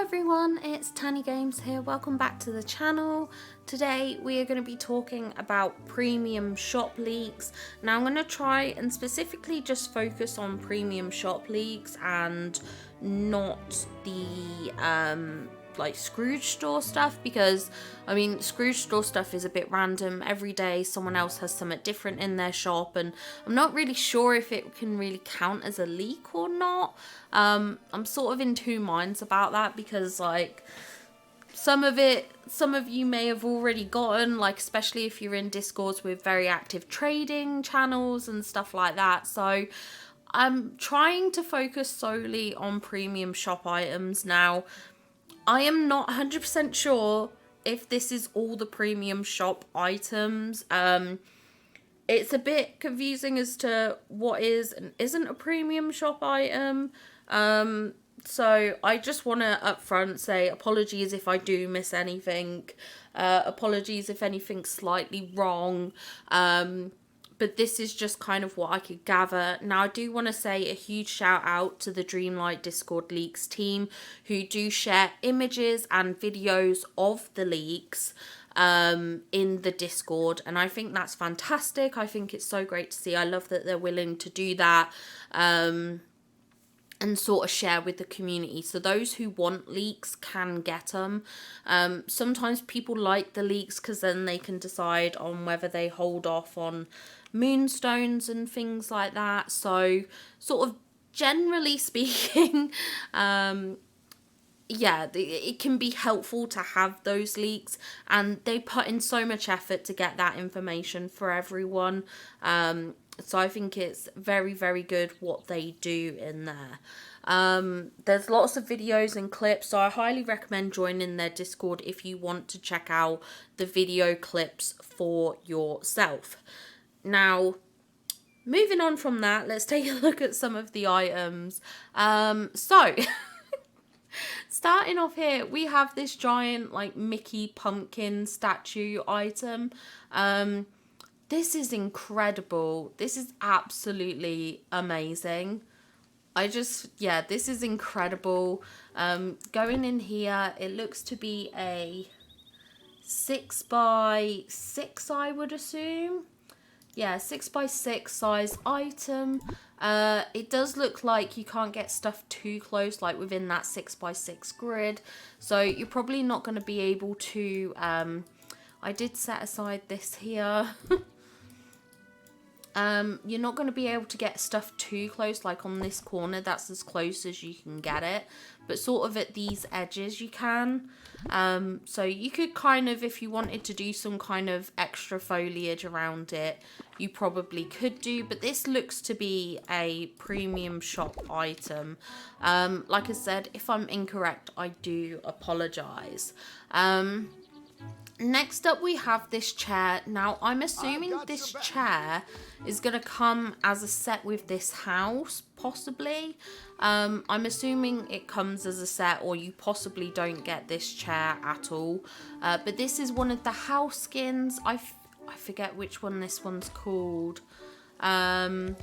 everyone, it's Tanny Games here. Welcome back to the channel. Today we are going to be talking about premium shop leaks. Now I'm going to try and specifically just focus on premium shop leaks and not the like Scrooge store stuff, because I mean Scrooge store stuff is a bit random. Every day someone else has something different in their shop and I'm not really sure if it can really count as a leak or not. I'm sort of in two minds about that, because like some of you may have already gotten, like especially if you're in Discords with very active trading channels and stuff like that. So I'm trying to focus solely on premium shop items. Now I am not 100% sure if this is all the premium shop items. It's a bit confusing as to what is and isn't a premium shop item. So I just want to upfront say apologies if I do miss anything. Apologies if anything's slightly wrong. But this is just kind of what I could gather. Now, I do want to say a huge shout out to the Dreamlight Discord Leaks team, who do share images and videos of the leaks in the Discord. And I think that's fantastic. I think it's so great to see. I love that they're willing to do that. And sort of share with the community. So those who want leaks can get them. Sometimes people like the leaks because then they can decide on whether they hold off on moonstones and things like that. So sort of generally speaking, yeah, it can be helpful to have those leaks, and they put in so much effort to get that information for everyone. So I think it's very, very good what they do in there. There's lots of videos and clips, so I highly recommend joining their Discord if you want to check out the video clips for yourself. Now, moving on from that, let's take a look at some of the items. So, starting off here, we have this giant like Mickey pumpkin statue item. This is incredible. This is absolutely amazing. Yeah, this is incredible. Going in here, it looks to be a 6x6, I would assume. Yeah, 6x6 size item. It does look like you can't get stuff too close, like within that 6x6 grid. So you're probably not going to be able to... I did set aside this here. You're not going to be able to get stuff too close, like on this corner, that's as close as you can get it. But sort of at these edges you can. So you could kind of, if you wanted to do some kind of extra foliage around it, you probably could do. But this looks to be a premium shop item. Like I said, if I'm incorrect, I do apologise. Next up, we have this chair. Now, I'm assuming this chair is going to come as a set with this house, possibly. I'm assuming it comes as a set, or you possibly don't get this chair at all. But this is one of the house skins. I forget which one this one's called. Oh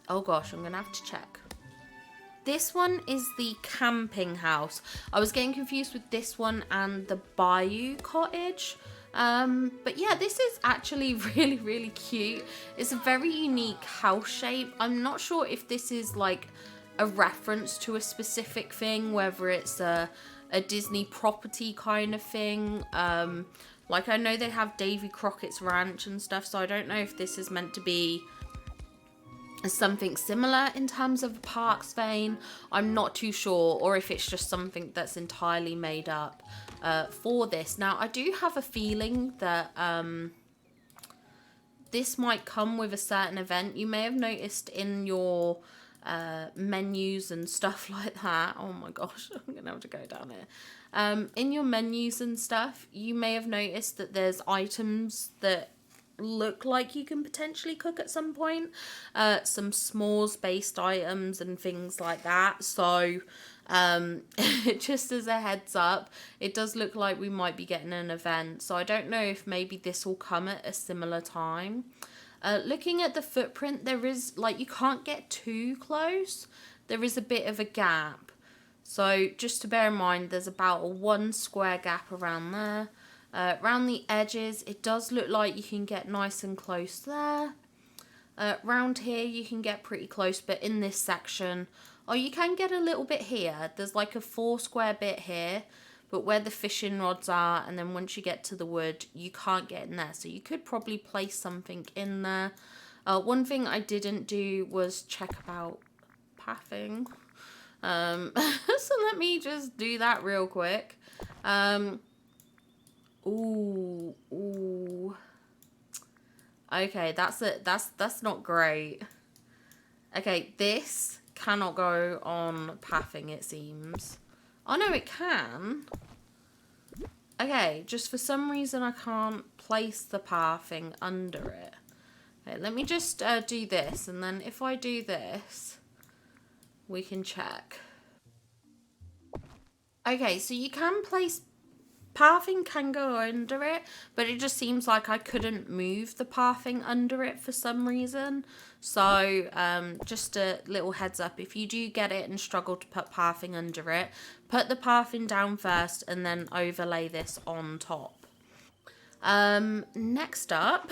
gosh, I'm going to have to check. This one is the camping house. I was getting confused with this one and the Bayou Cottage. But yeah, this is actually really, really cute. It's a very unique house shape. I'm not sure if this is like a reference to a specific thing, whether it's a Disney property kind of thing. Like I know they have Davy Crockett's Ranch and stuff, so I don't know if this is meant to be something similar in terms of the parks vein. I'm not too sure, or if it's just something that's entirely made up for this. Now, I do have a feeling that this might come with a certain event. You may have noticed in your menus and stuff like that. Oh my gosh, I'm gonna have to go down here. In your menus and stuff, you may have noticed that there's items that look like you can potentially cook at some point. Some s'mores based items and things like that. So just as a heads up, it does look like we might be getting an event. So I don't know if maybe this will come at a similar time. Looking at the footprint, there is, like, you can't get too close. There is a bit of a gap. So just to bear in mind, there's about a 1 square gap around there. Around the edges, it does look like you can get nice and close there. Round here, you can get pretty close, but in this section, oh, you can get a little bit here. There's like a 4 square bit here, but where the fishing rods are, and then once you get to the wood, you can't get in there. So you could probably place something in there. One thing I didn't do was check about pathing. So let me just do that real quick. Ooh. Okay, that's not great. Okay, this cannot go on pathing, it seems. Oh no, it can. Okay, just for some reason I can't place the pathing under it. Okay, let me just do this, and then if I do this, we can check. Okay, so you can place, pathing can go under it, but it just seems like I couldn't move the pathing under it for some reason. So just a little heads up, if you do get it and struggle to put pathing under it, put the pathing down first and then overlay this on top. Next up,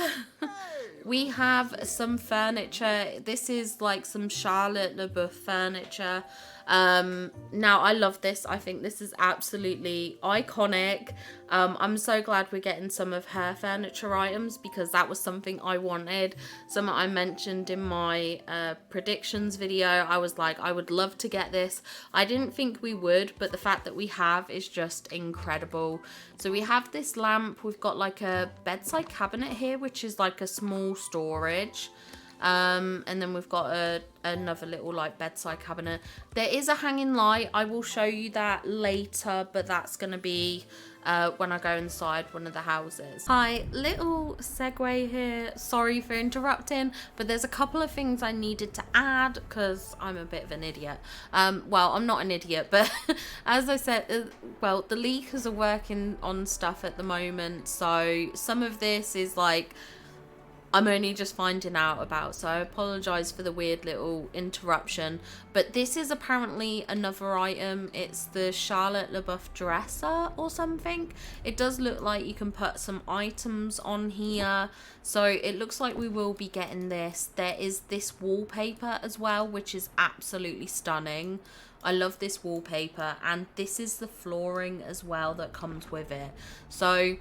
we have some furniture. This is like some Charlotte LeBoeuf furniture. Now I love this. I think this is absolutely iconic. I'm so glad we're getting some of her furniture items, because that was something I wanted. Something I mentioned in my predictions video. I was like, I would love to get this. I didn't think we would, but the fact that we have is just incredible. So we have this lamp. We've got like a bedside cabinet here, which is like a small storage. And then we've got another little like bedside cabinet. There is a hanging light. I will show you that later, but that's going to be when I go inside one of the houses. Hi, little segue here. Sorry for interrupting, but there's a couple of things I needed to add because I'm a bit of an idiot. Well, I'm not an idiot, but as I said, well, the leakers are working on stuff at the moment, so some of this is like I'm only just finding out about, so I apologise for the weird little interruption. But this is apparently another item. It's the Charlotte LeBoeuf dresser or something. It does look like you can put some items on here, so it looks like we will be getting this. There is this wallpaper as well, which is absolutely stunning. I love this wallpaper, and this is the flooring as well that comes with it. So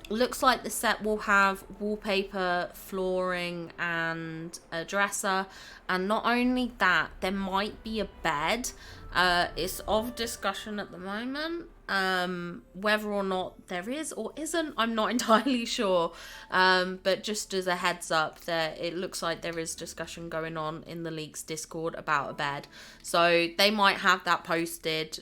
looks like the set will have wallpaper, flooring, and a dresser. And not only that, there might be a bed. It's of discussion at the moment. Whether or not there is or isn't, I'm not entirely sure. But just as a heads up, it looks like there is discussion going on in the Leaks Discord about a bed. So they might have that posted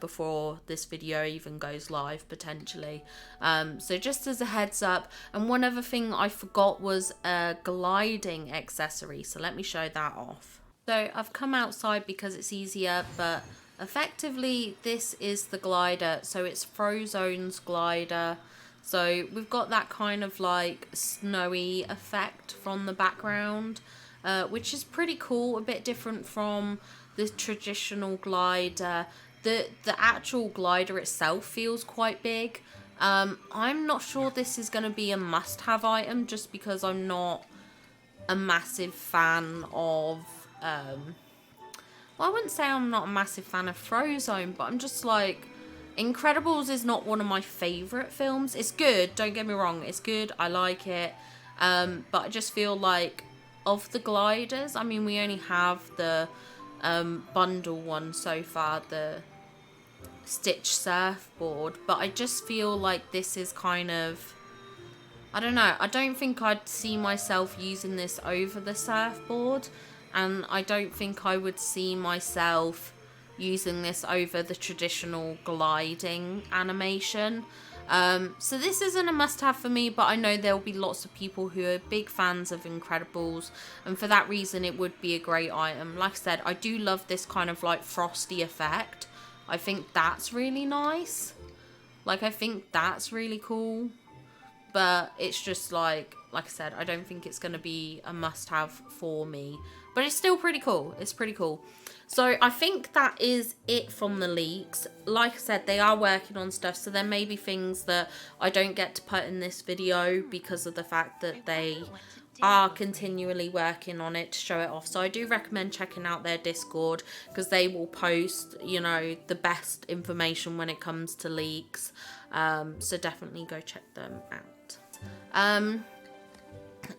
before this video even goes live, potentially. So just as a heads up. And one other thing I forgot was a gliding accessory. So let me show that off. So I've come outside because it's easier, but effectively this is the glider. So it's Frozone's glider. So we've got that kind of like snowy effect from the background, which is pretty cool, a bit different from the traditional glider. The actual glider itself feels quite big. I'm not sure this is going to be a must-have item, just because I'm not a massive fan of well, I wouldn't say I'm not a massive fan of Frozone, but I'm just like, Incredibles is not one of my favourite films. It's good, don't get me wrong, it's good, I like it, but I just feel like of the gliders, I mean, we only have the bundle one so far, the Stitch surfboard, but I just feel like this is kind of, I don't know, I don't think I'd see myself using this over the surfboard. And I don't think I would see myself using this over the traditional gliding animation. So this isn't a must-have for me, but I know there'll be lots of people who are big fans of Incredibles, and for that reason it would be a great item. Like I said, I do love this kind of like frosty effect. I think that's really nice. Like, I think that's really cool. but it's just like I said, I don't think it's going to be a must-have for me, but it's still pretty cool. It's pretty cool. So I think that is it from the leaks. Like I said, they are working on stuff, so there may be things that I don't get to put in this video because of the fact that they are continually working on it to show it off. So I do recommend checking out their Discord, because they will post, you know, the best information when it comes to leaks. So definitely go check them out.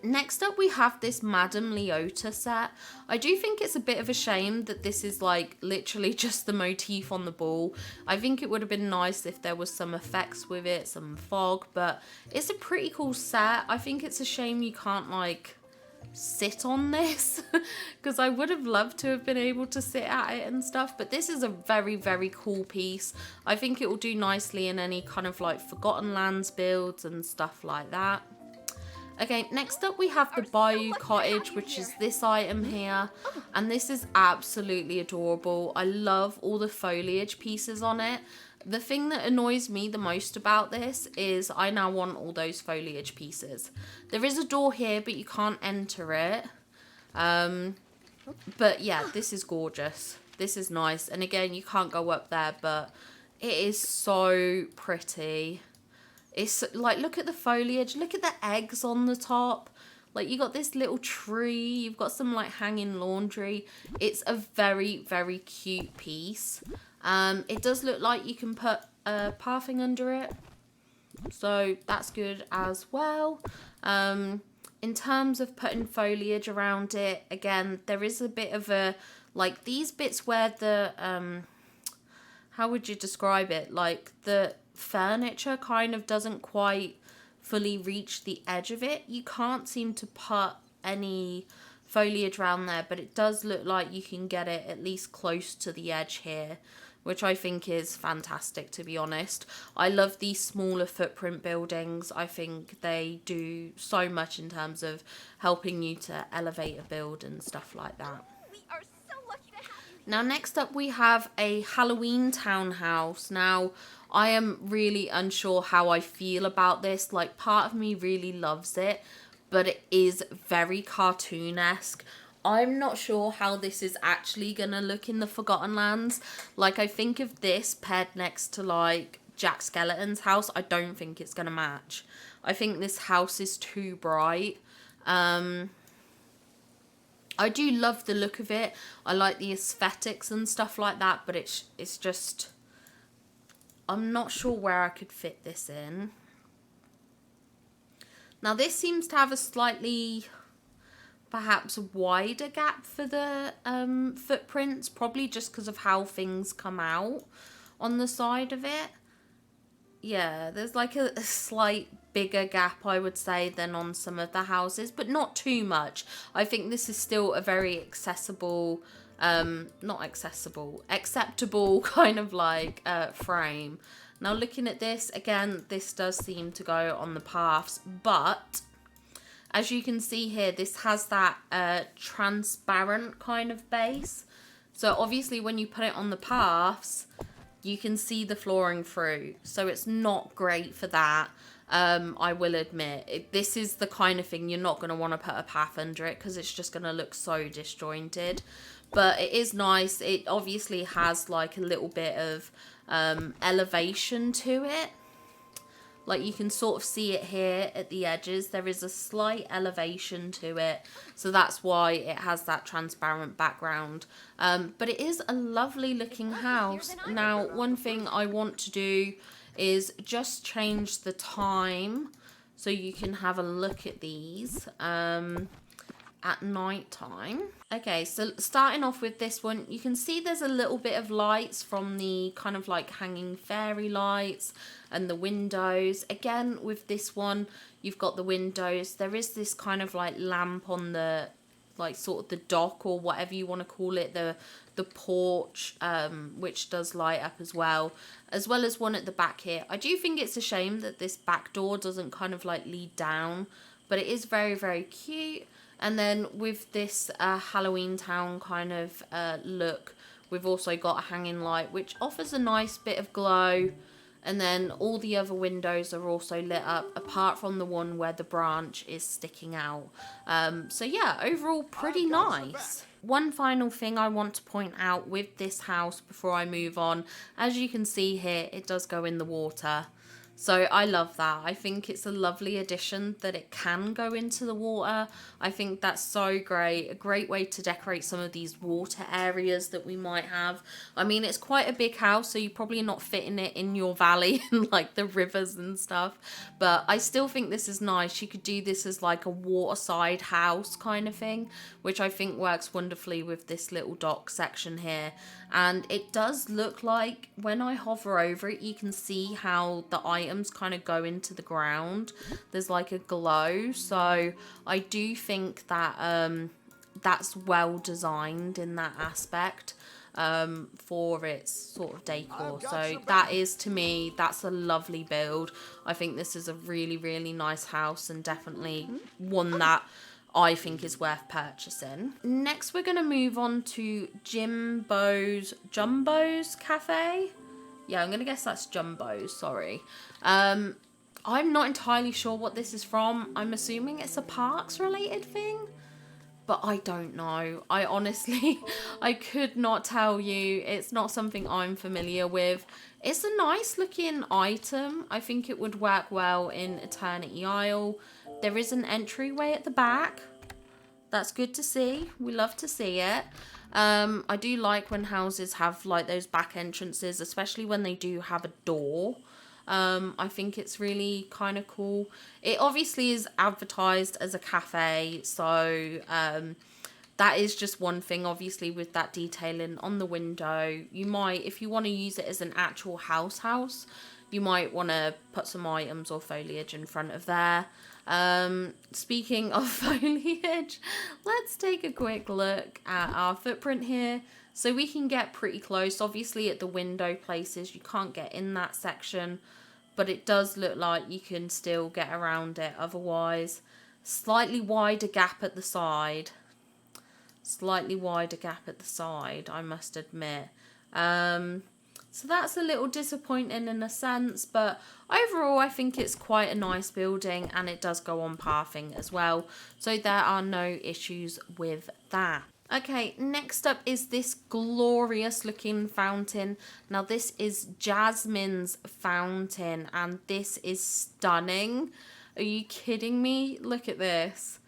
Next up we have this Madame Leota set. I do think it's a bit of a shame that this is like literally just the motif on the ball. I think it would have been nice if there was some effects with it, some fog, but it's a pretty cool set. I think it's a shame you can't like sit on this because I would have loved to have been able to sit at it and stuff, but this is a very, very cool piece. I think it will do nicely in any kind of like Forgotten Lands builds and stuff like that. Okay, next up we have the Bayou Cottage, which is this item here, and this is absolutely adorable. I love all the foliage pieces on it. The thing that annoys me the most about this is I now want all those foliage pieces. There is a door here, but you can't enter it. But yeah, this is gorgeous. This is nice, and again, you can't go up there, but it is so pretty. It's like, look at the foliage, look at the eggs on the top. Like, you got this little tree, you've got some like hanging laundry. It's a very, very cute piece. It does look like you can put pathing under it, so that's good as well. In terms of putting foliage around it, again, there is a bit of a, like these bits where the, how would you describe it? Like the furniture kind of doesn't quite fully reach the edge of it. You can't seem to put any foliage around there, but it does look like you can get it at least close to the edge here, which I think is fantastic, to be honest. I love these smaller footprint buildings. I think they do so much in terms of helping you to elevate a build and stuff like that. Now, next up we have a Halloween townhouse. Now, I am really unsure how I feel about this. Like, part of me really loves it, but it is very cartoon-esque. I'm not sure how this is actually going to look in the Forgotten Lands. Like, I think if this paired next to, like, Jack Skellington's house, I don't think it's going to match. I think this house is too bright. I do love the look of it. I like the aesthetics and stuff like that, but it's just, I'm not sure where I could fit this in. Now, this seems to have a slightly, perhaps wider gap for the footprints, probably just because of how things come out on the side of it. Yeah, there's like a slight bigger gap, I would say, than on some of the houses, but not too much. I think this is still a very accessible, acceptable kind of like frame. Now, looking at this, again, this does seem to go on the paths, but as you can see here, this has that transparent kind of base. So obviously when you put it on the paths, you can see the flooring through. So it's not great for that. I will admit, this is the kind of thing you're not going to want to put a path under it because it's just going to look so disjointed. But it is nice. It obviously has like a little bit of elevation to it. Like, you can sort of see it here at the edges. There is a slight elevation to it. So that's why it has that transparent background. But it is a lovely looking house. Now, one thing I want to do is just change the time so you can have a look at these at night time. Okay, so starting off with this one, you can see there's a little bit of lights from the kind of like hanging fairy lights and the windows. Again, with this one, you've got the windows. There is this kind of like lamp on the, like sort of the dock or whatever you want to call it, the porch, which does light up as well as one at the back here. I do think it's a shame that this back door doesn't kind of like lead down, but it is very, very cute. And then with this Halloween town kind of look, we've also got a hanging light, which offers a nice bit of glow. And then all the other windows are also lit up, apart from the one where the branch is sticking out. So yeah, overall pretty nice. One final thing I want to point out with this house before I move on, as you can see here, it does go in the water. So I love that. I think it's a lovely addition that it can go into the water. I think that's so great. A great way to decorate some of these water areas that we might have. I mean, it's quite a big house, so you're probably not fitting it in your valley and like the rivers and stuff. But I still think this is nice. You could do this as like a waterside house kind of thing, which I think works wonderfully with this little dock section here. And it does look like when I hover over it, you can see how the items kind of go into the ground. There's like a glow. So I do think that that's well designed in that aspect for its sort of decor. So that is, to me, that's a lovely build. I think this is a really, really nice house, and definitely one that I think is worth purchasing. Next, we're going to move on to Jumbo's Cafe. Yeah, I'm going to guess that's Jumbo's, sorry. I'm not entirely sure what this is from. I'm assuming it's a parks related thing, but I don't know. I honestly, I could not tell you. It's not something I'm familiar with. It's a nice looking item. I think it would work well in Eternity Isle. There is an entryway at the back. That's good to see. We love to see it. I do like when houses have like those back entrances, especially when they do have a door. I think it's really kind of cool. It obviously is advertised as a cafe, so that is just one thing. Obviously, with that detailing on the window, you might, if you want to use it as an actual house, you might want to put some items or foliage in front of there. Speaking of foliage, let's take a quick look at our footprint here. So we can get pretty close. Obviously at the window places, you can't get in that section, but it does look like you can still get around it otherwise. Slightly wider gap at the side. Slightly wider gap at the side, I must admit. So that's a little disappointing in a sense, but overall I think it's quite a nice building, and it does go on pathing as well. So there are no issues with that. Okay, next up is this glorious looking fountain. Now this is Jasmine's Fountain, and this is stunning. Are you kidding me? Look at this.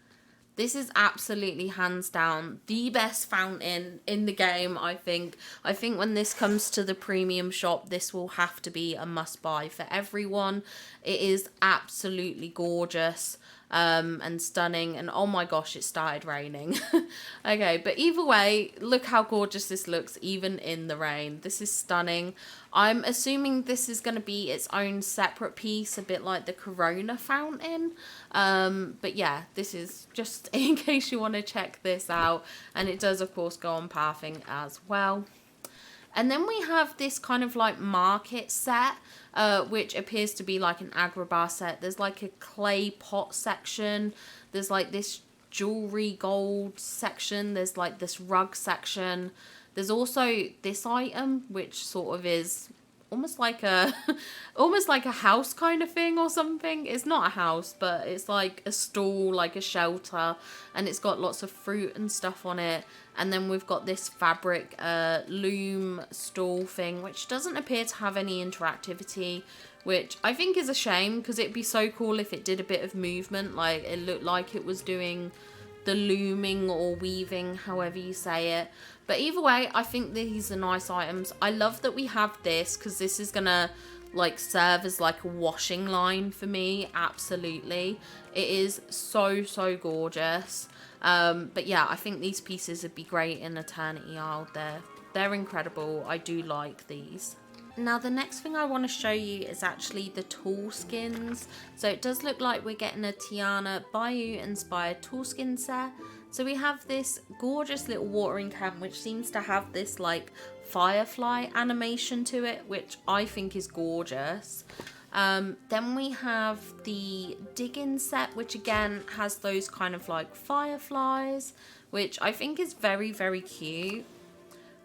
This is absolutely hands down the best fountain in the game, I think. I think when this comes to the premium shop, this will have to be a must buy for everyone. It is absolutely gorgeous and stunning, and oh my gosh, it started raining. Okay, but either way, look how gorgeous this looks even in the rain. This is stunning. I'm assuming this is going to be its own separate piece, a bit like the Corona fountain. But yeah, this is just in case you want to check this out, and it does of course go on pathing as well. And then we have this kind of like market set, which appears to be like an Agrabah set. There's like a clay pot section. There's like this jewelry gold section. There's like this rug section. There's also this item, which sort of is almost like a house kind of thing or something. It's not a house, but it's like a stall, like a shelter, and it's got lots of fruit and stuff on it. And then we've got this fabric loom stall thing, which doesn't appear to have any interactivity, which I think is a shame, because it'd be so cool if it did a bit of movement. Like, it looked like it was doing the looming or weaving, however you say it. But either way, I think these are nice items. I love that we have this, because this is gonna like serve as like a washing line for me. Absolutely, it is so gorgeous. But yeah, I think these pieces would be great in Eternity Isle. They're incredible. I do like these. Now the next thing I want to show you is actually the tool skins. So it does look like we're getting a Tiana Bayou inspired tool skin set. So we have this gorgeous little watering can, which seems to have this like firefly animation to it, which I think is gorgeous. Then we have the digging set, which again has those kind of like fireflies, which I think is very cute.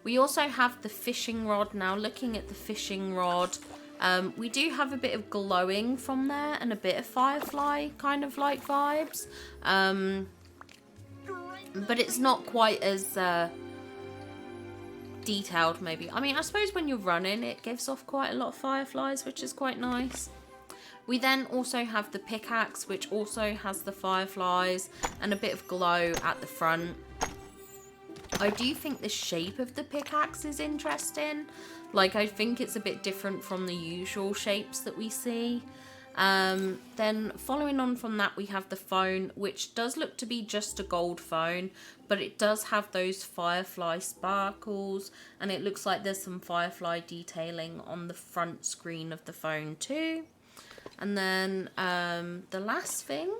We also have the fishing rod. Now looking at the fishing rod, We do have a bit of glowing from there and a bit of firefly kind of like vibes. But it's not quite as detailed maybe. I mean, I suppose when you're running it gives off quite a lot of fireflies, which is quite nice. We then also have the pickaxe, which also has the fireflies and a bit of glow at the front. I do think the shape of the pickaxe is interesting. Like, I think it's a bit different from the usual shapes that we see. Then following on from that, we have the phone, which does look to be just a gold phone, but it does have those firefly sparkles, and it looks like there's some firefly detailing on the front screen of the phone too. And then the last thing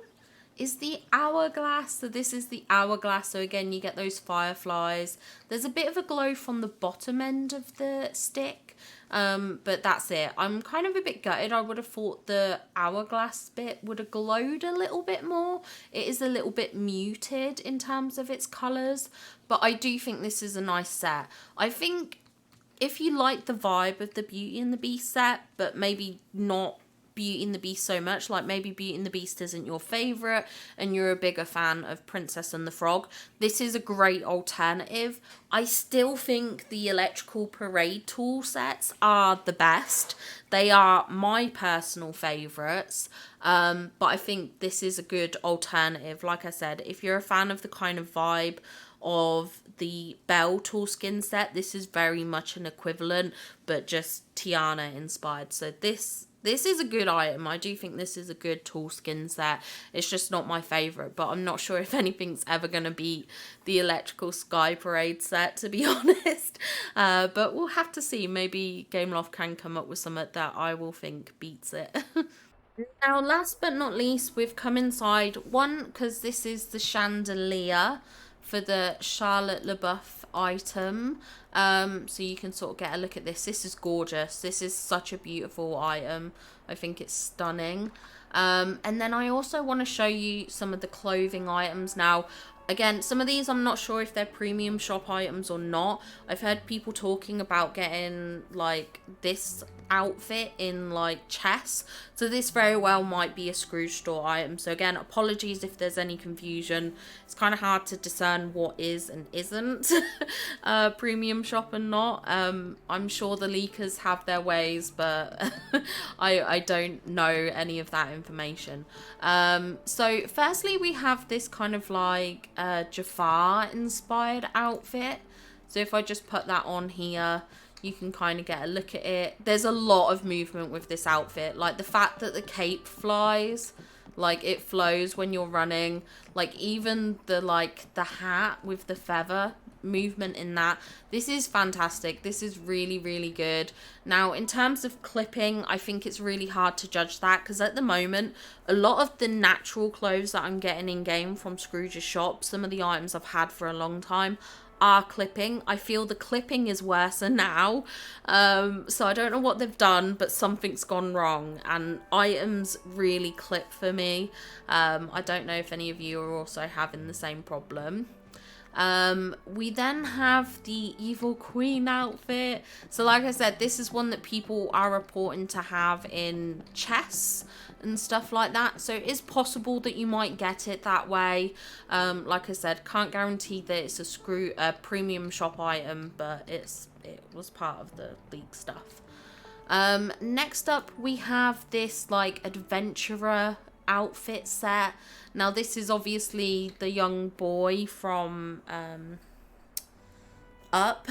is the hourglass. So this is the hourglass. So again, you get those fireflies. There's a bit of a glow from the bottom end of the stick, but that's it. I'm kind of a bit gutted. I would have thought the hourglass bit would have glowed a little bit more. It is a little bit muted in terms of its colours, but I do think this is a nice set. I think if you like the vibe of the Beauty and the Beast set, but maybe not Beauty and the Beast so much, like maybe Beauty and the Beast isn't your favourite and you're a bigger fan of Princess and the Frog, this is a great alternative. I still think the electrical parade tool sets are the best. They are my personal favourites, but I think this is a good alternative. Like I said, if you're a fan of the kind of vibe of the Belle tool skin set, this is very much an equivalent, but just Tiana inspired. So this is a good item. I do think this is a good tool skin set. It's just not my favourite, but I'm not sure if anything's ever going to beat the electrical sky parade set, to be honest. But we'll have to see. Maybe Gameloft can come up with something that I will think beats it. Now, last but not least, we've come inside. One, because this is the chandelier for the Charlotte LeBoeuf item. So you can sort of get a look at this. This is gorgeous. This is such a beautiful item. I think it's stunning. And then I also want to show you some of the clothing items. Now, again, some of these I'm not sure if they're premium shop items or not. I've heard people talking about getting like this outfit in like chess, so this very well might be a Scrooge store item. So again, apologies if there's any confusion. It's kind of hard to discern what is and isn't premium shop and not. I'm sure the leakers have their ways, but I don't know any of that information. So firstly, we have this kind of like Jafar inspired outfit. So if I just put that on here, you can kind of get a look at it. There's a lot of movement with this outfit. Like the fact that the cape flies, like it flows when you're running. Like even the hat with the feather movement in that. This is fantastic. This is really, really good. Now, in terms of clipping, I think it's really hard to judge that because at the moment, a lot of the natural clothes that I'm getting in game from Scrooge's shop, some of the items I've had for a long time, are clipping. I feel the clipping is worse now, so I don't know what they've done, but something's gone wrong and items really clip for me. I don't know if any of you are also having the same problem. We then have the Evil Queen outfit. So like I said, this is one that people are reporting to have in chess and stuff like that. So it is possible that you might get it that way. Like I said, can't guarantee that it's a premium shop item, but it was part of the leak stuff. Next up, we have this like adventurer outfit set. Now this is obviously the young boy from Up.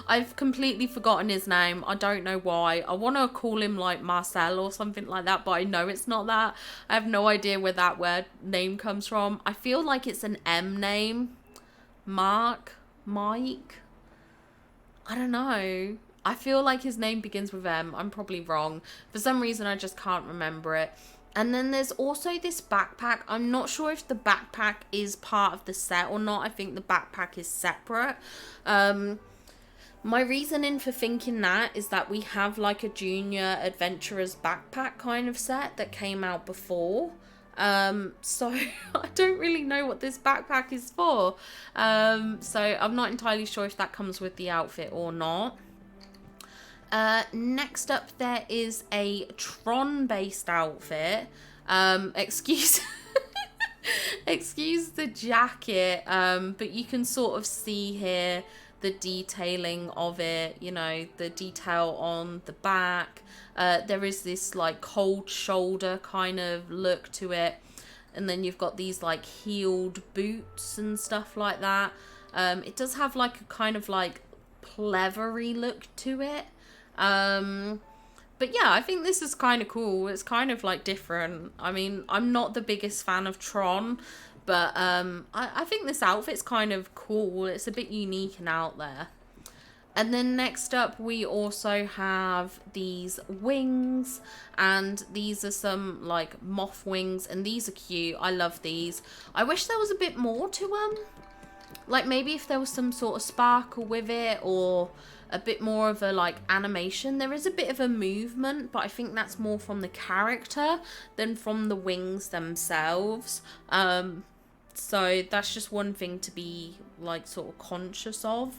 I've completely forgotten his name. I don't know why. I want to call him like Marcel or something like that, but I know it's not that. I have no idea where that word name comes from. I feel like it's an M name. Mike. I don't know. I feel like his name begins with M. I'm probably wrong. For some reason, I just can't remember it. And then there's also this backpack. I'm not sure if the backpack is part of the set or not. I think the backpack is separate. My reasoning for thinking that is that we have like a junior adventurer's backpack kind of set that came out before. So I don't really know what this backpack is for. So I'm not entirely sure if that comes with the outfit or not. Next up, there is a Tron-based outfit. Excuse excuse the jacket, but you can sort of see here the detailing of it, you know, the detail on the back. There is this like cold shoulder kind of look to it, and then you've got these like heeled boots and stuff like that. It does have like a kind of like pleathery look to it. But yeah, I think this is kind of cool. It's kind of like different. I mean, I'm not the biggest fan of Tron, but I think this outfit's kind of cool. It's a bit unique and out there. And then next up, we also have these wings, and these are some like moth wings, and these are cute. I love these. I wish there was a bit more to them. Like maybe if there was some sort of sparkle with it, or a bit more of a like animation. There is a bit of a movement, but I think that's more from the character than from the wings themselves. So that's just one thing to be like sort of conscious of.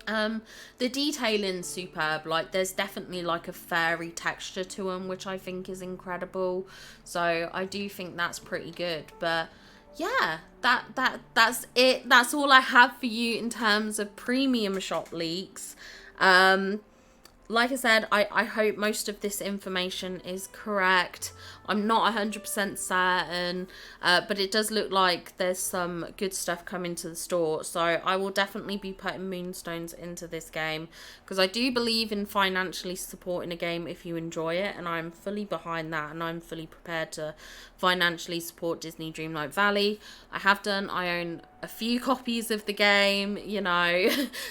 The detailing's superb. Like there's definitely like a fairy texture to them, which I think is incredible. So I do think that's pretty good. But yeah, that's it. That's all I have for you in terms of premium shop leaks. Like I said, I hope most of this information is correct. I'm not 100% certain, but it does look like there's some good stuff coming to the store. So I will definitely be putting moonstones into this game, because I do believe in financially supporting a game if you enjoy it, and I'm fully behind that, and I'm fully prepared to financially support Disney Dreamlight Valley. I have done. I own a few copies of the game, you know,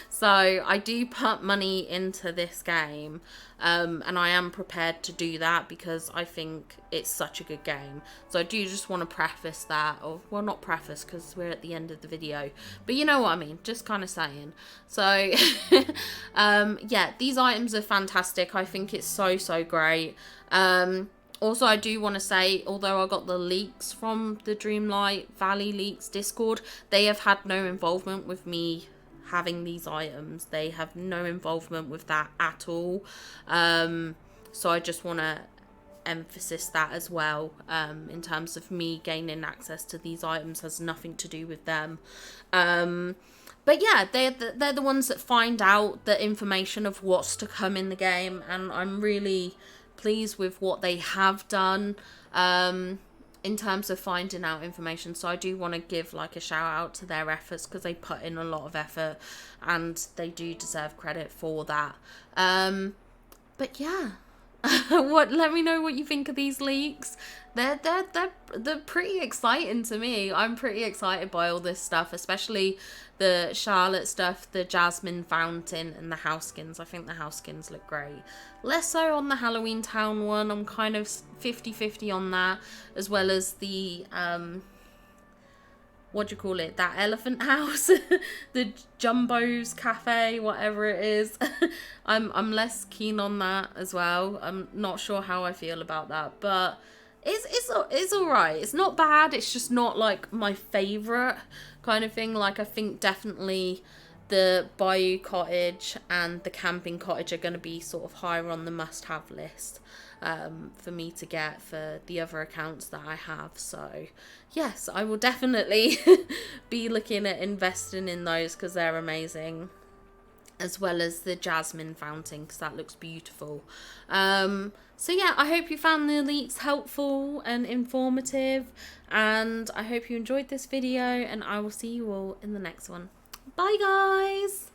so I do put money into this game, and I am prepared to do that because I think it's such a good game. So I do just want to preface that, or well, not preface because we're at the end of the video, but you know what I mean, just kind of saying. So yeah, these items are fantastic. I think it's so great. Also, I do want to say, although I got the leaks from the Dreamlight Valley Leaks Discord, they have had no involvement with me having these items. They have no involvement with that at all. So I just want to emphasize that as well. In terms of me gaining access to these items has nothing to do with them. But yeah, they're the ones that find out the information of what's to come in the game, and I'm really pleased with what they have done in terms of finding out information. So I do want to give like a shout out to their efforts, because they put in a lot of effort and they do deserve credit for that. But yeah, let me know what you think of these leaks. They're pretty exciting to me. I'm pretty excited by all this stuff, especially the Charlotte stuff, the Jasmine Fountain, and the house skins. I think the house skins look great. Less so on the Halloween Town one. I'm kind of 50-50 on that, as well as the what do you call it, that elephant house, the Jumbo's Cafe, whatever it is. I'm less keen on that as well. I'm not sure how I feel about that, but it's all right. It's not bad. It's just not like my favorite kind of thing. Like I think definitely the Bayou Cottage and the Camping Cottage are going to be sort of higher on the must-have list for me to get for the other accounts that I have. So yes, I will definitely be looking at investing in those, because they're amazing, as well as the Jasmine Fountain, because that looks beautiful. So yeah, I hope you found the leaks helpful and informative, and I hope you enjoyed this video, and I will see you all in the next one. Bye guys!